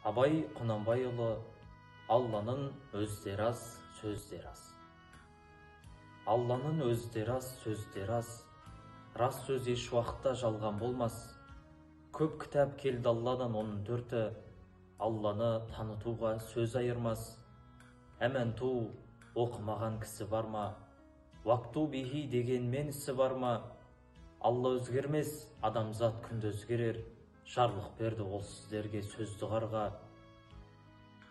Абай Құнанбайұлы, Алланың өздері аз, сөздері аз. Алланың өздері аз, сөздері аз. Рас сөз еш уақытта жалған болмас. Көп кітап келді Алладан, оның төрті. Алланы танытуға сөз айырмас. Әмәнту оқымаған кісі бар ма? Уақту бихи дегенмен ісі бар ма? Алла өзгермес, адамзат күнде өзгерер. Жарлық берді ол сіздерге сөзді қарға.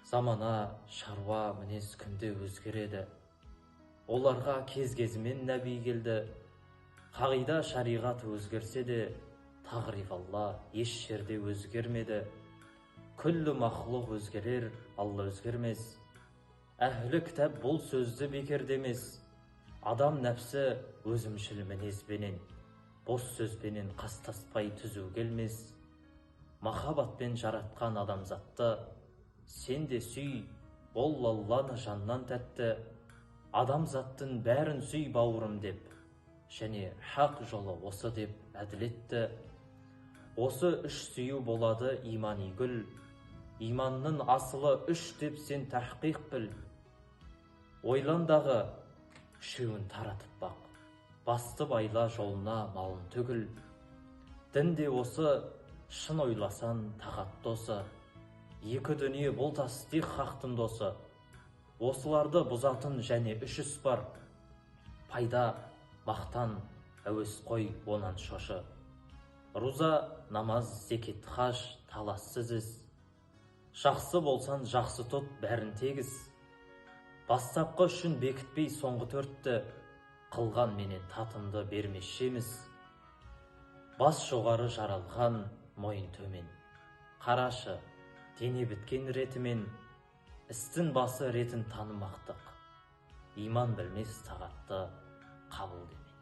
Замана, шаруа, мінез күнде өзгереді. Оларға кез-кезімен нәби келді. Қағида шариғат өзгерсе де, тағриф Алла еш жерде өзгермеді. Күллі мақлұқ өзгерер, Алла өзгермес. Әхлі кітап бұл сөзді бекер демес. Адам нәпсі өзімшіл мінезбенен, бос сөзбенен қастаспай түзу келмес. Махаббатпен жаратқан адамзатты, сен де сүй, ол Алланы жаннан тәтті. Адамзаттың бәрін сүй бауырым деп, және хақ жолы осы деп әділетті. Осы үш сүю болады имани гүл, иманның асылы үш деп сен тәхқиқ біл. Ойландағы үшеуін таратып бақ, басты байла жолына малын төгіл. Дінде осы, шын ойласан тағат досы. Екі дүние бұл тасдиқ хақтың досы. Осыларды бұзатын және үш іс бар. Пайда, мақтан, әуес қой, онан шошы. Руза, намаз, зекет, хаж, талассыз іс. Жақсы болсан жақсы тұт, бәрін тегіз. Бастапқы үшін бекітпей соңғы төртті, қылған менен татымды бермес жеміз. Бас жоғары жаралған, мойын төмен. Қарашы, дене біткен ретімен, істің басы ретін танымақтық. Иман білмес тағатты қабыл деме.